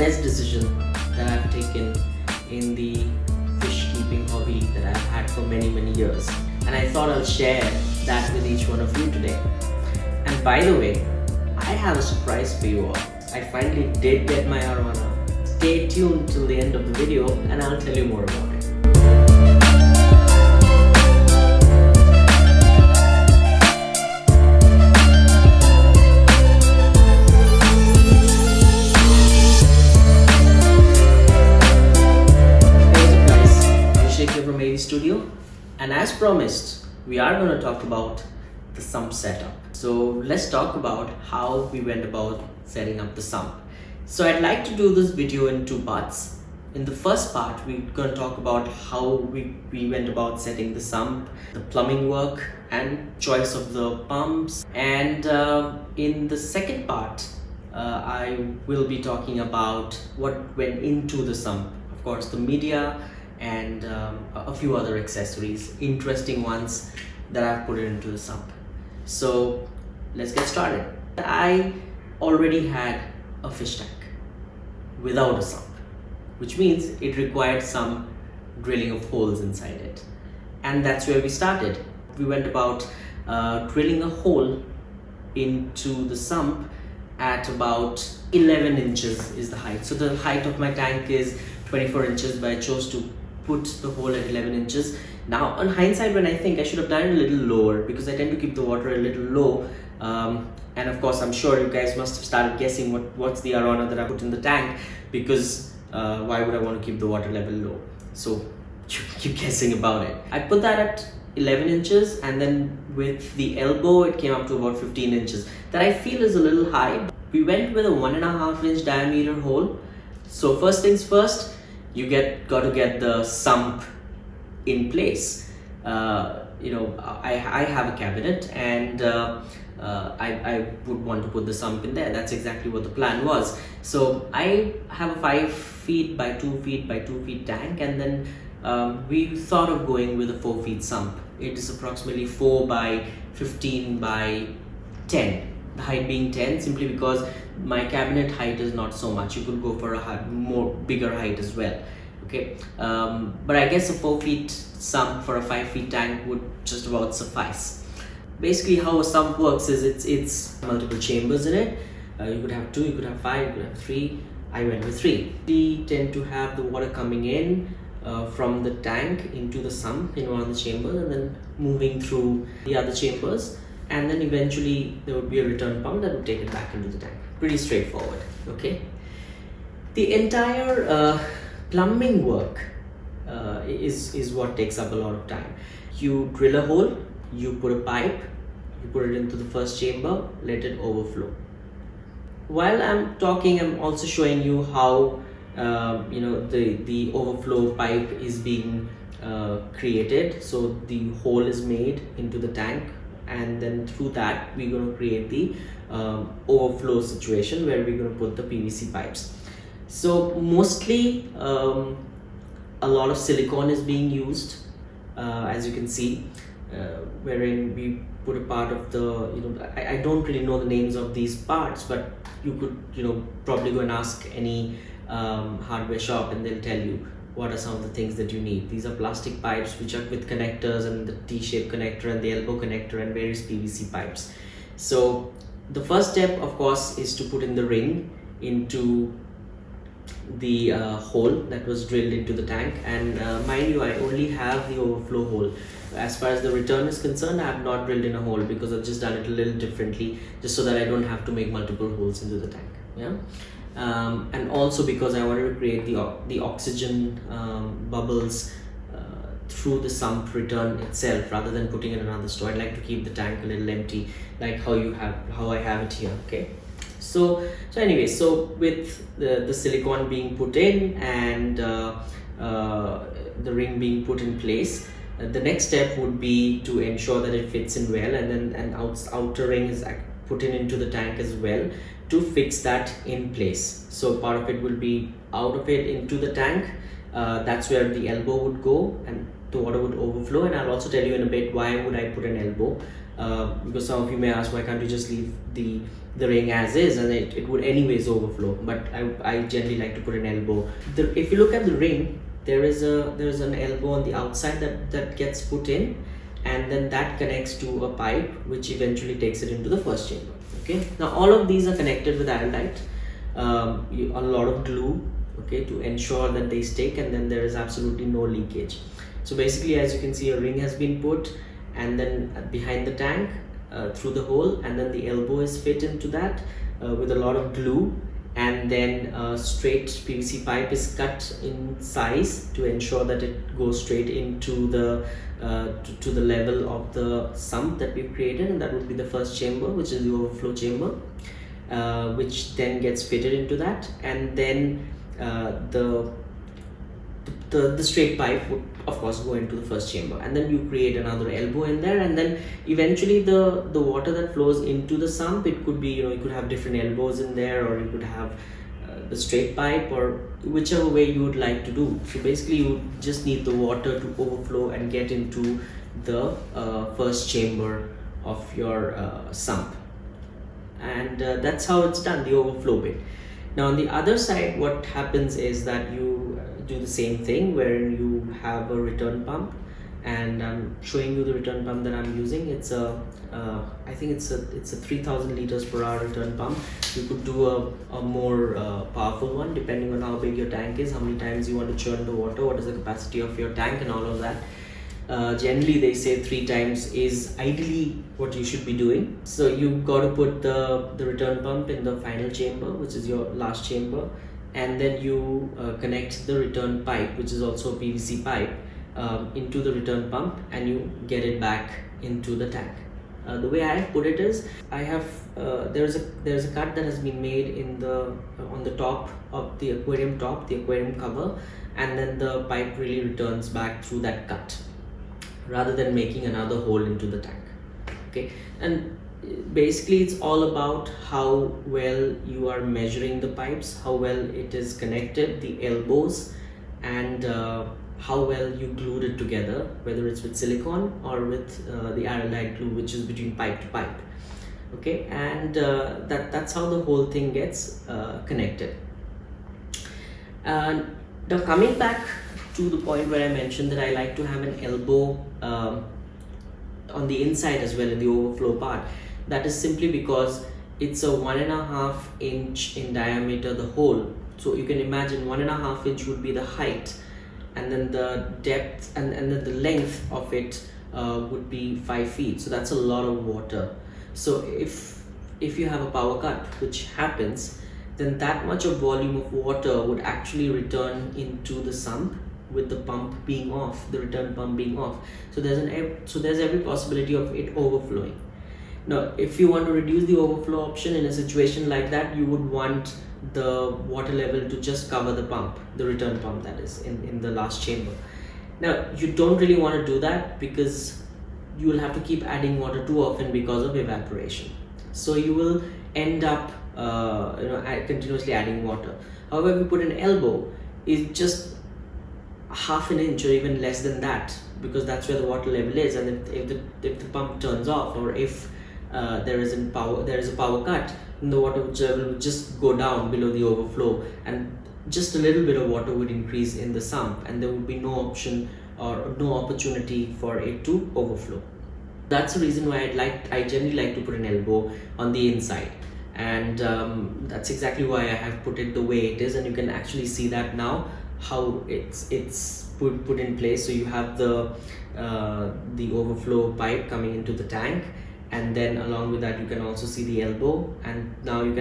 best decision that I've taken in the fish keeping hobby that I've had for many years, and I thought I'll share that with each one of you today. And by the way, I have a surprise for you all. I finally did get my Arowana. Stay tuned till the end of the video and I'll tell you more about it. From AV Studio, and as promised, we are going to talk about the sump setup. So let's talk about how we went about setting up the sump. So I'd like to do this video in two parts. In the first part, we're going to talk about how we went about setting the sump, the plumbing work and choice of the pumps, and in the second part I will be talking about what went into the sump, of course the media and a few other accessories, interesting ones that I've put into the sump. So let's get started. I already had a fish tank without a sump, which means it required some drilling of holes inside it, and that's where we started. We went about drilling a hole into the sump at about 11 inches is the height. So the height of my tank is 24 inches, but I chose to put the hole at 11 inches. Now on hindsight, when I think, I should have done it a little lower because I tend to keep the water a little low, and of course I'm sure you guys must have started guessing what's the Arowana that I put in the tank, because why would I want to keep the water level low? So you keep guessing about it. I put that at 11 inches, and then with the elbow it came up to about 15 inches. That I feel is a little high. We went with a 1.5 inch diameter hole. So first things first, you got to get the sump in place. I have a cabinet, and I would want to put the sump in there. That's exactly what the plan was. So I have a 5 feet by 2 feet by 2 feet tank, and then we thought of going with a 4 feet sump. It is approximately 4 by 15 by 10. The height being 10 simply because my cabinet height is not so much. You could go for a bigger height as well. Okay, but I guess a 4 feet sump for a 5 feet tank would just about suffice. Basically how a sump works is it's multiple chambers in it. You could have 2, you could have 5, you could have 3. I went with 3. We tend to have the water coming in from the tank into the sump in one of the chambers, and then moving through the other chambers, and then eventually there would be a return pump that would take it back into the tank. Pretty straightforward. Okay, the entire plumbing work is what takes up a lot of time. You drill a hole, you put a pipe, you put it into the first chamber, let it overflow. While I'm talking, I'm also showing you how the overflow pipe is being created. So the hole is made into the tank, and then through that we're going to create the overflow situation where we're going to put the PVC pipes. So mostly a lot of silicone is being used, as you can see, wherein we put a part of the, I don't really know the names of these parts, but you could probably go and ask any hardware shop and they'll tell you what are some of the things that you need. These are plastic pipes which are with connectors, and the T-shaped connector and the elbow connector and various PVC pipes. So the first step, of course, is to put in the ring into the hole that was drilled into the tank, and mind you, I only have the overflow hole. As far as the return is concerned, I have not drilled in a hole because I've just done it a little differently, just so that I don't have to make multiple holes into the tank. Yeah. And also because I wanted to create the oxygen bubbles through the sump return itself, rather than putting in another store. I'd like to keep the tank a little empty, like how I have it here. Okay, so anyway, so with the silicone being put in and the ring being put in place, the next step would be to ensure that it fits in well, and then an outer ring is put into the tank as well to fix that in place. So part of it will be out of it into the tank. That's where the elbow would go and the water would overflow, and I'll also tell you in a bit why would I put an elbow because some of you may ask, why can't you just leave the ring as is, and it would anyways overflow. But I generally like to put an elbow. If you look at the ring, there is an elbow on the outside that gets put in, and then that connects to a pipe which eventually takes it into the first chamber. Okay, now all of these are connected with ironite, a lot of glue, okay, to ensure that they stick, and then there is absolutely no leakage. So basically, as you can see, a ring has been put, and then behind the tank, through the hole, and then the elbow is fit into that with a lot of glue, and then a straight PVC pipe is cut in size to ensure that it goes straight into the to the level of the sump that we've created, and that would be the first chamber, which is the overflow chamber, which then gets fitted into that, and then the straight pipe would of course go into the first chamber, and then you create another elbow in there, and then eventually the water that flows into the sump, it could be, you could have different elbows in there, or you could have the straight pipe, or whichever way you would like to do. So basically you just need the water to overflow and get into the first chamber of your sump, and that's how it's done, the overflow bit. Now on the other side, what happens is that you do the same thing, wherein you have a return pump, and I'm showing you the return pump that I'm using. It's a I think it's a 3000 liters per hour return pump. You could do a more powerful one, depending on how big your tank is, how many times you want to churn the water, what is the capacity of your tank, and all of that. Generally they say 3 times is ideally what you should be doing. So you've got to put the return pump in the final chamber, which is your last chamber, and then you connect the return pipe, which is also a PVC pipe, into the return pump, and you get it back into the tank. The way I have put it is, I have there's a cut that has been made on the top of the aquarium the aquarium cover, and then the pipe really returns back through that cut, rather than making another hole into the tank. Okay, and basically it's all about how well you are measuring the pipes, how well it is connected, the elbows, and how well you glued it together, whether it's with silicone or with the aerolite glue, which is between pipe to pipe. Okay, and that's how the whole thing gets connected. Now coming back to the point where I mentioned that I like to have an elbow on the inside as well, in the overflow part. That is simply because it's a 1.5 inch in diameter, the hole. So you can imagine 1.5 inch would be the height, and then the depth and then the length of it would be 5 feet. So that's a lot of water. So if you have a power cut, which happens, then that much of volume of water would actually return into the sump, with the pump being off, the return pump being off. So there's every possibility of it overflowing. Now, if you want to reduce the overflow option in a situation like that, you would want the water level to just cover the pump, the return pump, that is, in the last chamber. Now, you don't really want to do that, because you will have to keep adding water too often because of evaporation. So you will end up continuously adding water. However, if you put an elbow, it's just half an inch or even less than that, because that's where the water level is. And if the pump turns off, or if there is a power cut, then the water level will just go down below the overflow, and just a little bit of water would increase in the sump, and there would be no option or no opportunity for it to overflow. That's the reason why I generally like to put an elbow on the inside, and that's exactly why I have put it the way it is. And you can actually see that now, how it's put in place. So you have the overflow pipe coming into the tank, and then along with that you can also see the elbow, and now you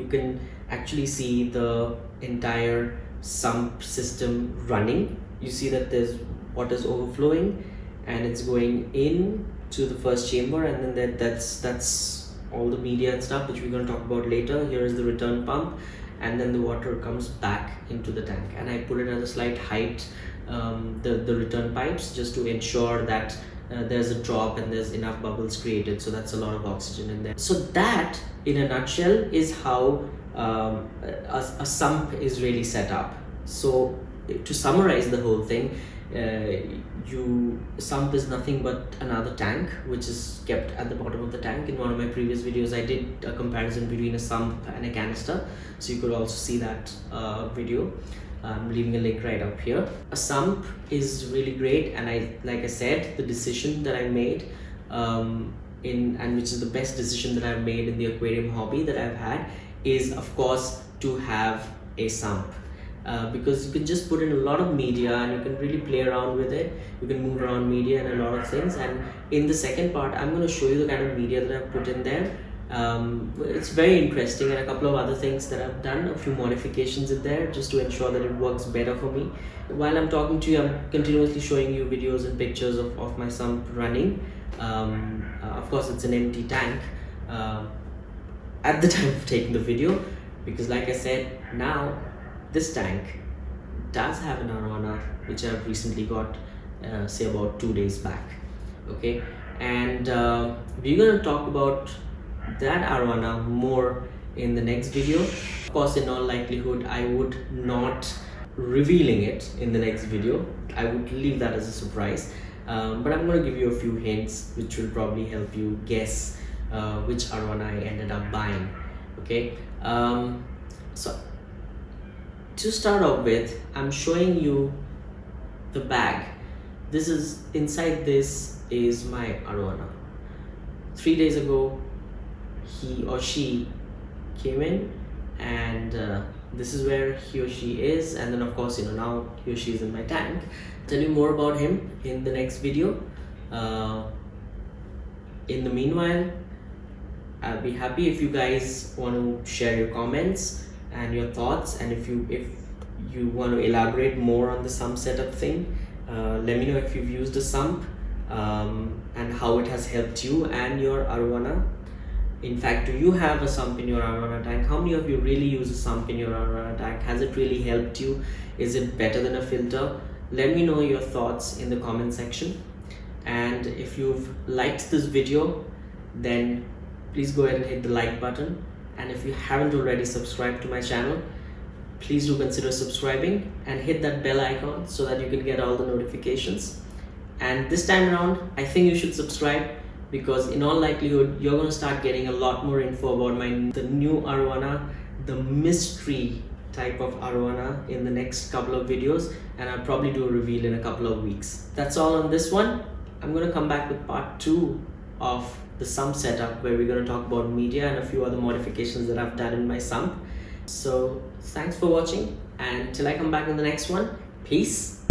can actually see the entire sump system running. You see that there's water is overflowing, and it's going in to the first chamber, and then that's all the media and stuff, which we're going to talk about later. Here is the return pump, and then the water comes back into the tank, and I put it at a slight height, the return pipes, just to ensure that there's a drop and there's enough bubbles created, so that's a lot of oxygen in there. So that, in a nutshell, is how a sump is really set up. So to summarize the whole thing, Sump is nothing but another tank which is kept at the bottom of the tank. In one of my previous videos I did a comparison between a sump and a canister, so you could also see that video. I'm leaving a link right up here. A sump is really great, and like I said, the decision that I made and which is the best decision that I've made in the aquarium hobby that I've had, is of course to have a sump. Because you can just put in a lot of media and you can really play around with it. You can move around media and a lot of things. And in the second part, I'm going to show you the kind of media that I've put in there. It's very interesting, and a couple of other things that I've done, a few modifications in there just to ensure that it works better for me. While I'm talking to you, I'm continuously showing you videos and pictures of my sump running. Of course, it's an empty tank at the time of taking the video, because like I said, now this tank does have an Arowana which I've recently got, say about 2 days back. Okay, and we're going to talk about that Arowana more in the next video. Of course, in all likelihood, I would not revealing it in the next video. I would leave that as a surprise, but I'm going to give you a few hints which will probably help you guess which Arowana I ended up buying. Okay, so to start off with, I'm showing you the bag. This is inside. This is my Arowana. 3 days ago, he or she came in, and this is where he or she is. And then of course, now he or she is in my tank. I'll tell you more about him in the next video. In the meanwhile, I'll be happy if you guys want to share your comments and your thoughts, and if you want to elaborate more on the sump setup thing. Let me know if you've used a sump and how it has helped you and your Arowana. In fact, do you have a sump in your Arowana tank? How many of you really use a sump in your Arowana tank? Has it really helped you? Is it better than a filter? Let me know your thoughts in the comment section. And if you've liked this video, then please go ahead and hit the like button. And if you haven't already subscribed to my channel, please do consider subscribing and hit that bell icon so that you can get all the notifications. And this time around, I think you should subscribe, because in all likelihood, you're going to start getting a lot more info about the new Arowana, the mystery type of Arowana, in the next couple of videos, and I'll probably do a reveal in a couple of weeks. That's all on this one. I'm going to come back with part 2 of the sump setup, where we're going to talk about media and a few other modifications that I've done in my sump. So thanks for watching, and till I come back in the next one, peace.